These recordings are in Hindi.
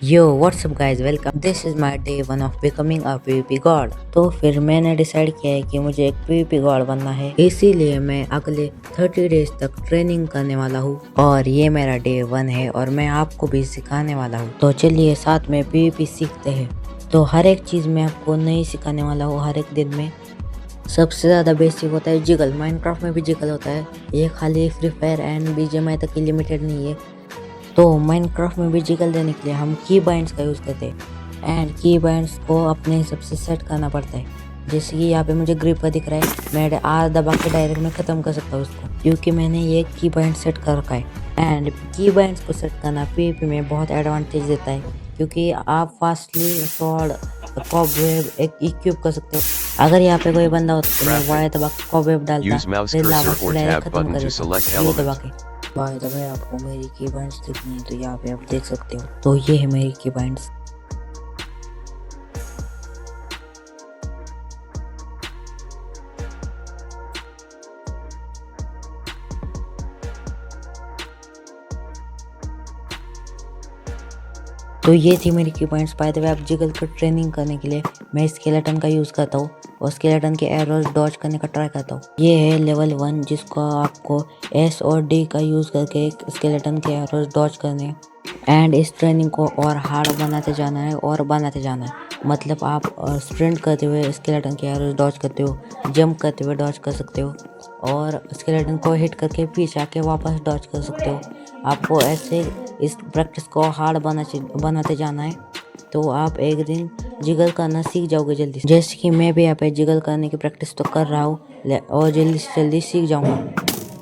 Yo what's up guys, welcome. This is my day 1 of becoming a PVP God. तो फिर मैंने डिसाइड किया है कि मुझे एक पीवीपी गॉड बनना है, इसीलिए मैं अगले 30 डेज तक ट्रेनिंग करने वाला हूँ और ये मेरा डे 1 है और मैं आपको भी सिखाने वाला हूँ। तो चलिए साथ में पीवीपी सीखते हैं। तो हर एक चीज मैं आपको नहीं सिखाने वाला हूँ हर एक दिन में। सबसे ज़्यादा बेसिक होता है जिगल। माइनक्राफ्ट में भी जिगल होता है, ये खाली फ्री फायर एंड बीजीएमआई तक ही लिमिटेड नहीं है। तो माइनक्राफ्ट में भी जिगल देने के लिए हम की बाइंड्स का यूज़ करते हैं एंड की बाइंड्स को अपने हिसाब से सेट करना पड़ता है। जैसे कि यहाँ पे मुझे ग्रिप का दिख रहा है, मैं आर दबा के डायरेक्ट में ख़त्म कर सकता हूँ उसको, क्योंकि मैंने ये की बाइंड सेट कर रखा है। एंड की बाइंड्स को सेट करना पीवीपी में बहुत एडवांटेज देता है, क्योंकि आप फास्टली सॉर्ड कॉबवेब एक इक्विप कर सकते हो। अगर यहाँ पे कोई बंदा होता तो मैं वाई दबा के कॉबवेब डालता, फिर लावा से डायरेक्ट खत्म कर देता ये दबा के। बाय द वे, आपको मेरी की बाइंड्स दिखनी है तो यहाँ पे आप देख सकते हो। तो ये है मेरी की बाइंड्स। तो ये थी मेरी की पॉइंट्स। बाय द वे, आप जिगल को ट्रेनिंग करने के लिए मैं स्केलेटन का यूज़ करता हूँ और स्केलेटन के एरोज डॉज करने का ट्राई करता हूँ। ये है लेवल 1, जिसको आपको एस और डी का यूज़ करके स्केलेटन के एरोज डॉज करने हैं। एंड इस ट्रेनिंग को और हार्ड बनाते जाना है और बनाते जाना है। मतलब आप स्प्रिंट करते हुए स्केलेटन के एरोज डॉज करते हो, जंप करते हुए डॉज कर सकते हो और स्केलेटन को हिट करके पीछे आके वापस डॉज कर सकते हो। आपको ऐसे इस प्रैक्टिस को हार्ड बनाते जाना है, तो आप एक दिन जिगल करना सीख जाओगे जल्दी से। जैसे कि मैं भी यहाँ पे जिगल करने की प्रैक्टिस तो कर रहा हूँ और जल्दी से जल्दी सीख जाऊँगा।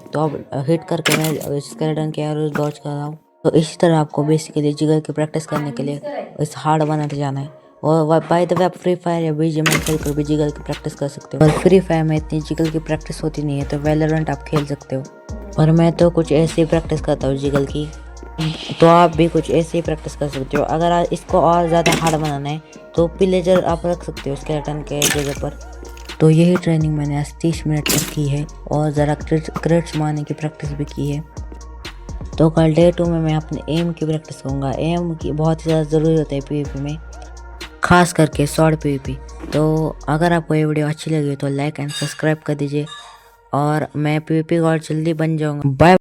तो अब हिट करके मैं स्केलेटन के एरोज डॉज कर रहा हूँ। तो इसी तरह आपको बेसिकली जिगल की प्रैक्टिस करने के लिए इस हार्ड बनाते जाना है। और बाय द वे, आप फ्री फायर या बीजीएमआई खेलकर भी जिगल की प्रैक्टिस कर सकते हो। और फ्री फायर में इतनी जिगल की प्रैक्टिस होती नहीं है, तो वैलोरेंट आप खेल सकते हो। और मैं तो कुछ ऐसी प्रैक्टिस करता हूँ जिगल की, तो आप भी कुछ ऐसे ही प्रैक्टिस कर सकते हो। अगर इसको और ज़्यादा हार्ड बनाना है तो पिलेजर आप रख सकते हो स्केलेटन के जगह पर। तो यही ट्रेनिंग मैंने आज 30 मिनट तक की है और ज़रा क्रिट्स मारने की प्रैक्टिस भी की है। तो कल डे 2 में मैं अपने एम की प्रैक्टिस करूँगा। एम की बहुत ही ज़्यादा ज़रूरी होता है पीवीपी में, खास करके शॉर्ट पीवीपी। तो अगर आपको ये वीडियो अच्छी लगी तो लाइक एंड सब्सक्राइब कर दीजिए और मैं पीवीपी गॉड जल्दी बन जाऊँगा। बाय।